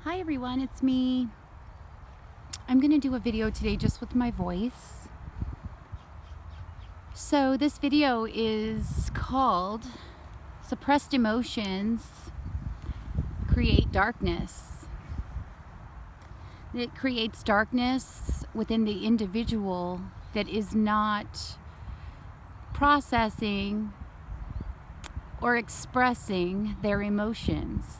Hi everyone, it's me. I'm going to do a video today just with my voice. So this video is called Suppressed Emotions Create Darkness. It creates darkness within the individual that is not processing or expressing their emotions.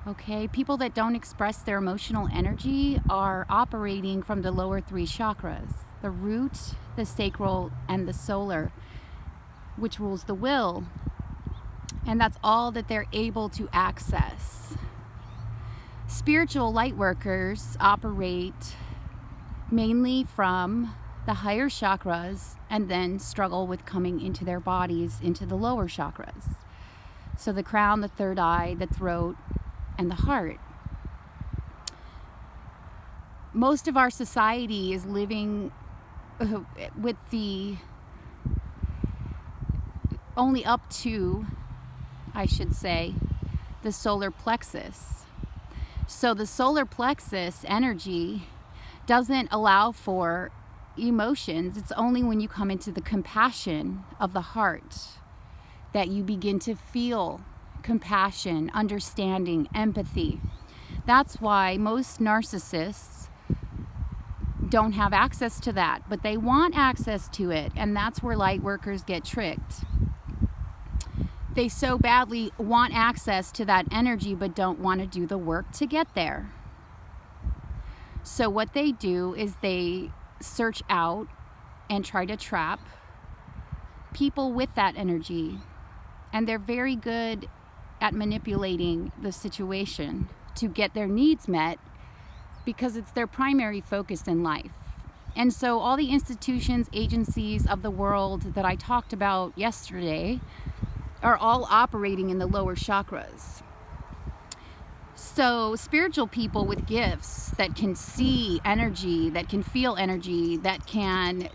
Okay, people that don't express their emotional energy are operating from the lower three chakras, the root, the sacral, and the solar, which rules the will. And that's all that they're able to access. Spiritual light workers operate mainly from the higher chakras and then struggle with coming into their bodies into the lower chakras. So the crown, the third eye, the throat, and the heart. Most of our society is living with the only up to, I should say, the solar plexus. So the solar plexus energy doesn't allow for emotions. It's only when you come into the compassion of the heart that you begin to feel compassion, understanding, empathy. That's why most narcissists don't have access to that, but they want access to it, and that's where light workers get tricked. They so badly want access to that energy but don't want to do the work to get there. So what they do is they search out and try to trap people with that energy, and they're very good at manipulating the situation to get their needs met because it's their primary focus in life. And so all the institutions, agencies of the world that I talked about yesterday are all operating in the lower chakras. So spiritual people with gifts that can see energy, that can feel energy, that can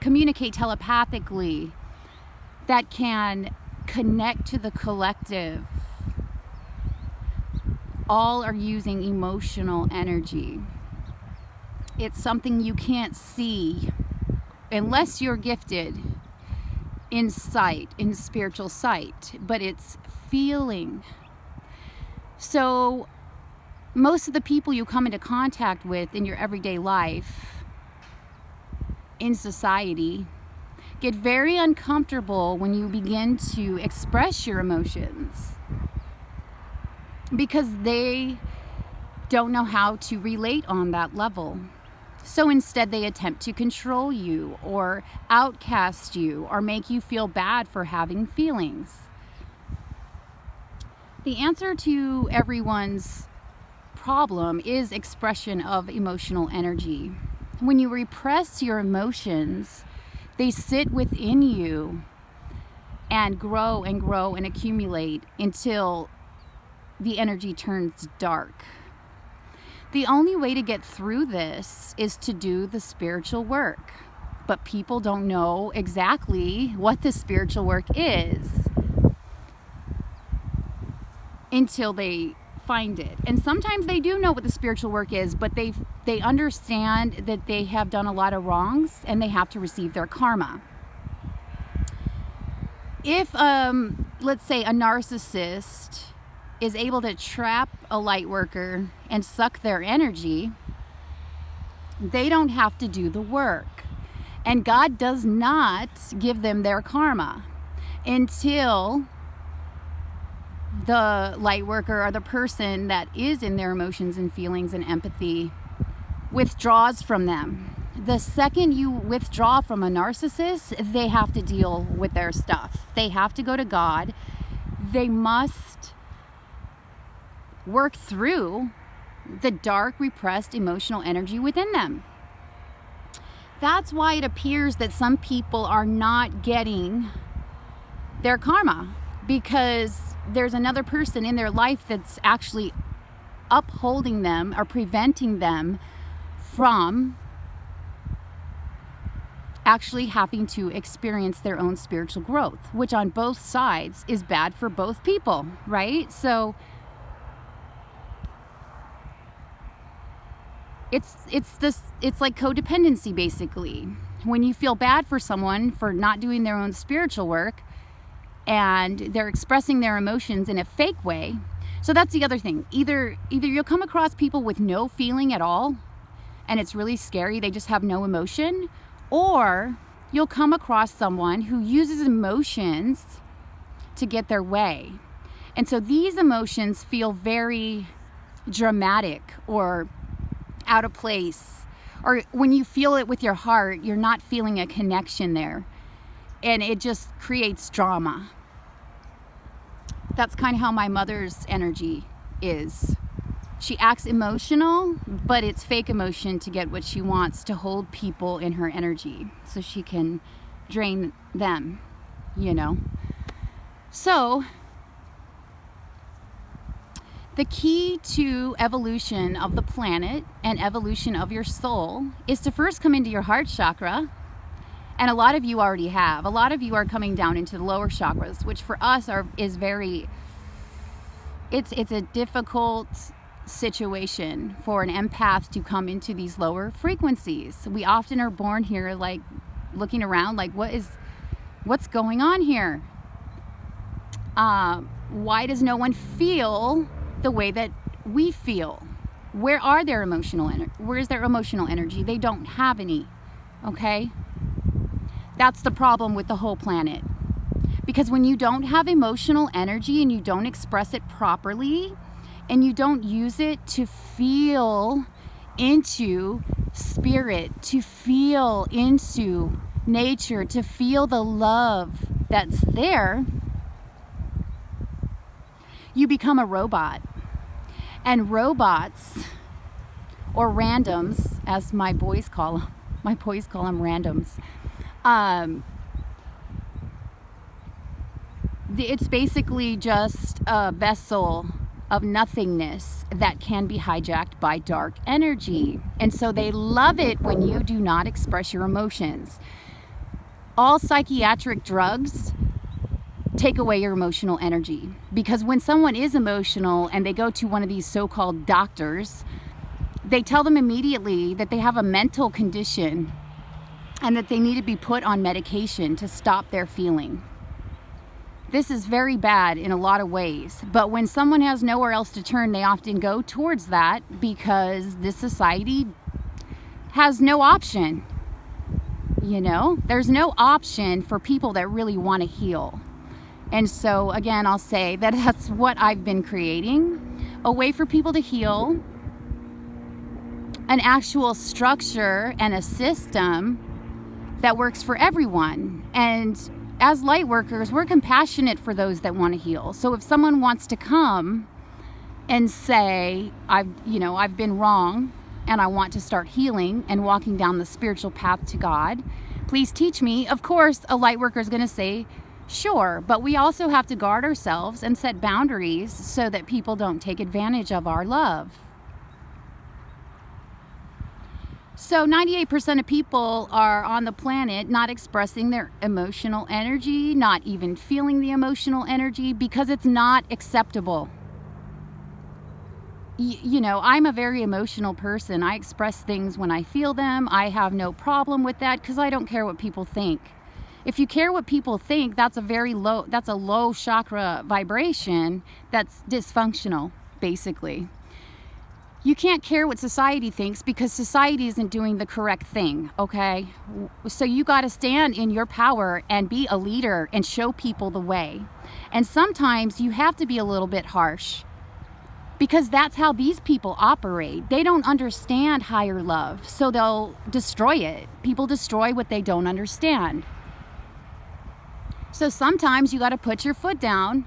communicate telepathically, that can connect to the collective, all are using emotional energy. It's something you can't see unless you're gifted in sight, in spiritual sight, but it's feeling. So most of the people you come into contact with in your everyday life, in society, get very uncomfortable when you begin to express your emotions because they don't know how to relate on that level. So instead they attempt to control you or outcast you or make you feel bad for having feelings. The answer to everyone's problem is expression of emotional energy. When you repress your emotions, they sit within you and grow and accumulate until the energy turns dark. The only way to get through this is to do the spiritual work. But people don't know exactly what the spiritual work is until they find it. And sometimes they do know what the spiritual work is, but they understand that they have done a lot of wrongs and they have to receive their karma. If, let's say, a narcissist is able to trap a light worker and suck their energy, they don't have to do the work. And God does not give them their karma until the light worker or the person that is in their emotions and feelings and empathy withdraws from them. The second you withdraw from a narcissist, they have to deal with their stuff. They have to go to God. They must work through the dark, repressed emotional energy within them. That's why it appears that some people are not getting their karma, because there's another person in their life that's actually upholding them or preventing them from actually having to experience their own spiritual growth, which on both sides is bad for both people, right? So it's like codependency, basically. When you feel bad for someone for not doing their own spiritual work and they're expressing their emotions in a fake way. So that's the other thing. Either you'll come across people with no feeling at all and it's really scary, they just have no emotion, or you'll come across someone who uses emotions to get their way. And so these emotions feel very dramatic or out of place. Or when you feel it with your heart, you're not feeling a connection there. And it just creates drama. That's kind of how my mother's energy is. She acts emotional, but it's fake emotion to get what she wants, to hold people in her energy so she can drain them, you know. So the key to evolution of the planet and evolution of your soul is to first come into your heart chakra. And a lot of you already have. A lot of you are coming down into the lower chakras, which for us is very, it's a difficult situation for an empath to come into these lower frequencies. We often are born here like looking around like, what's going on here? Why does no one feel the way that we feel? Where is their emotional energy? They don't have any. Okay? That's the problem with the whole planet. Because when you don't have emotional energy and you don't express it properly and you don't use it to feel into spirit, to feel into nature, to feel the love that's there, you become a robot. And robots, or randoms, as my boys call them randoms. It's basically just a vessel of nothingness that can be hijacked by dark energy. And so they love it when you do not express your emotions. All psychiatric drugs take away your emotional energy, because when someone is emotional and they go to one of these so-called doctors, they tell them immediately that they have a mental condition and that they need to be put on medication to stop their feeling. This is very bad in a lot of ways, but when someone has nowhere else to turn, they often go towards that because this society has no option. You know, there's no option for people that really want to heal. And so again, I'll say that that's what I've been creating, a way for people to heal, an actual structure and a system that works for everyone. And as light workers, we're compassionate for those that want to heal. So if someone wants to come and say, I've been wrong and I want to start healing and walking down the spiritual path to God, please teach me. Of course, a light worker is going to say, sure, but we also have to guard ourselves and set boundaries so that people don't take advantage of our love. So 98% of people are on the planet not expressing their emotional energy, not even feeling the emotional energy, because it's not acceptable. You know, I'm a very emotional person. I express things when I feel them. I have no problem with that because I don't care what people think. If you care what people think, that's a low chakra vibration that's dysfunctional, basically. You can't care what society thinks because society isn't doing the correct thing, okay? So you got to stand in your power and be a leader and show people the way. And sometimes you have to be a little bit harsh because that's how these people operate. They don't understand higher love, so they'll destroy it. People destroy what they don't understand. So sometimes you got to put your foot down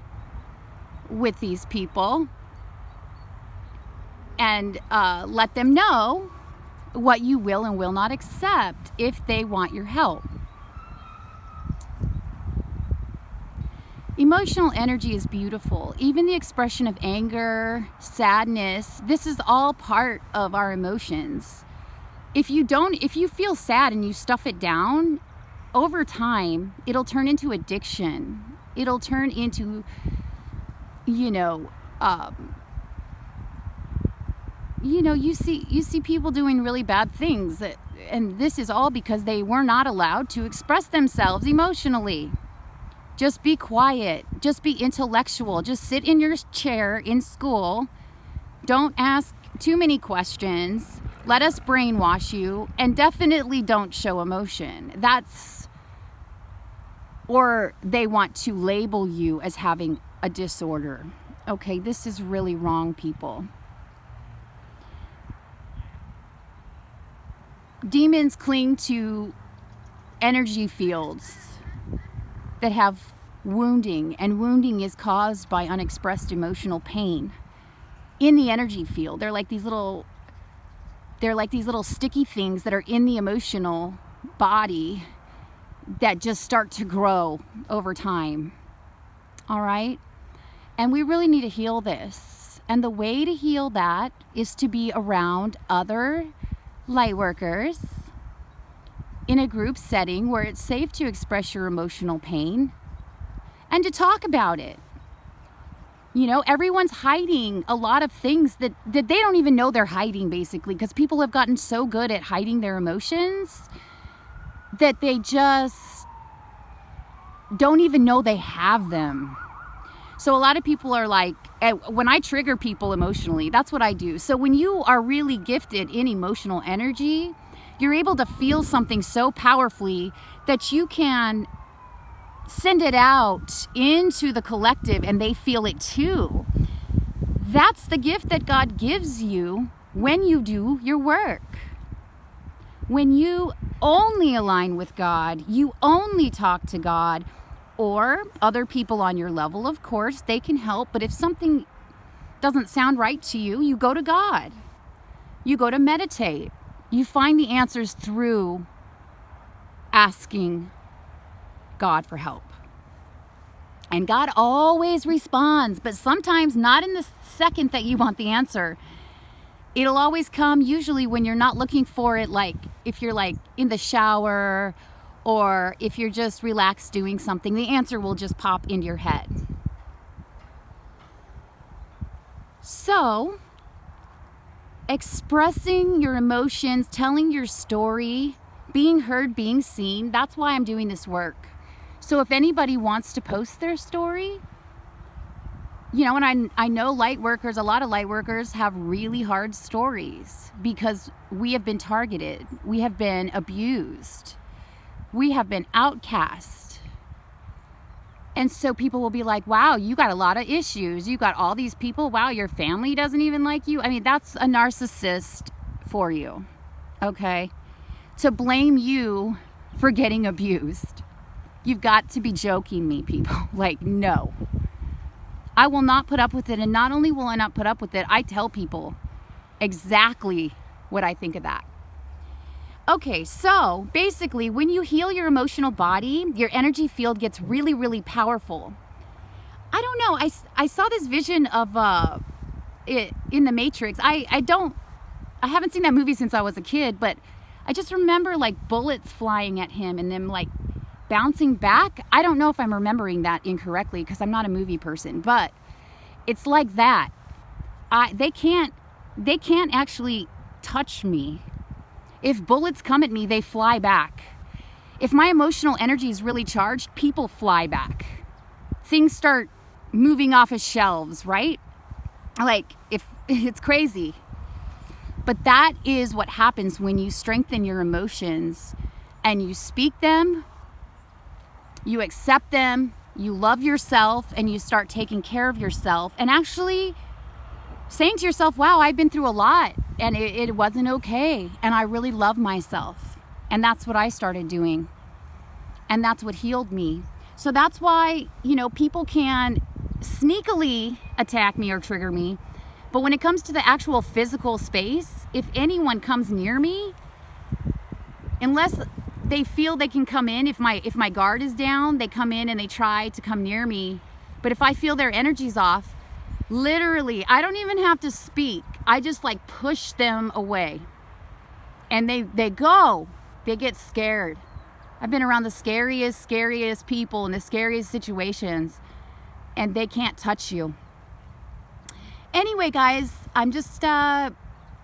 with these people and let them know what you will and will not accept if they want your help. Emotional energy is beautiful. Even the expression of anger, sadness, this is all part of our emotions. If you feel sad and you stuff it down, over time, it'll turn into addiction. It'll turn into, you see people doing really bad things, and this is all because they were not allowed to express themselves emotionally. Just be quiet. Just be intellectual. Just sit in your chair in school. Don't ask too many questions. Let us brainwash you, and definitely don't show emotion. Or they want to label you as having a disorder. Okay, this is really wrong, people. Demons cling to energy fields that have wounding, and wounding is caused by unexpressed emotional pain in the energy field. They're like these little sticky things that are in the emotional body that just start to grow over time. All right? And we really need to heal this. And the way to heal that is to be around other light workers in a group setting where it's safe to express your emotional pain and to talk about it. Everyone's hiding a lot of things that they don't even know they're hiding, basically, because people have gotten so good at hiding their emotions that they just don't even know they have them. So a lot of people are like, when I trigger people emotionally, that's what I do. So when you are really gifted in emotional energy, you're able to feel something so powerfully that you can send it out into the collective and they feel it too. That's the gift that God gives you when you do your work. When you only align with God, you only talk to God, or other people on your level, of course, they can help. But if something doesn't sound right to you, you go to God. You go to meditate. You find the answers through asking God for help. And God always responds, but sometimes not in the second that you want the answer. It'll always come usually when you're not looking for it, like if you're like in the shower or if you're just relaxed doing something, the answer will just pop into your head. So, expressing your emotions, telling your story, being heard, being seen, that's why I'm doing this work. So if anybody wants to post their story, and I know light workers, a lot of light workers have really hard stories because we have been targeted. We have been abused. We have been outcast. And so people will be like, wow, you got a lot of issues. You got all these people. Wow, your family doesn't even like you. I mean, that's a narcissist for you, okay? To blame you for getting abused. You've got to be joking me, people. Like, no. I will not put up with it. And not only will I not put up with it, I tell people exactly what I think of that. Okay, so basically, when you heal your emotional body, your energy field gets really, really powerful. I don't know. I saw this vision of it in The Matrix. I haven't seen that movie since I was a kid, but I just remember like bullets flying at him and them like bouncing back. I don't know if I'm remembering that incorrectly because I'm not a movie person, but it's like that. They can't actually touch me. If bullets come at me, they fly back. If my emotional energy is really charged, people fly back. Things start moving off of shelves, right? Like, if it's crazy. But that is what happens when you strengthen your emotions and you speak them, you accept them, you love yourself, and you start taking care of yourself and actually saying to yourself, wow, I've been through a lot and it wasn't okay. And I really love myself. And that's what I started doing. And that's what healed me. So that's why, people can sneakily attack me or trigger me. But when it comes to the actual physical space, if anyone comes near me, unless they feel they can come in, if my guard is down, they come in and they try to come near me. But if I feel their energy's off, literally, I don't even have to speak. I just like push them away. And they get scared. I've been around the scariest people in the scariest situations, and they can't touch you. Anyway, guys, I'm just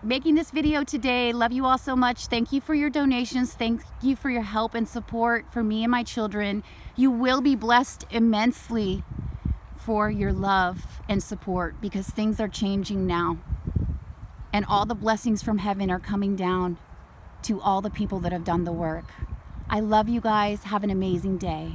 making this video today. Love you all so much. Thank you for your donations. Thank you for your help and support for me and my children. You will be blessed immensely for your love and support, because things are changing now. And all the blessings from heaven are coming down to all the people that have done the work. I love you guys. Have an amazing day.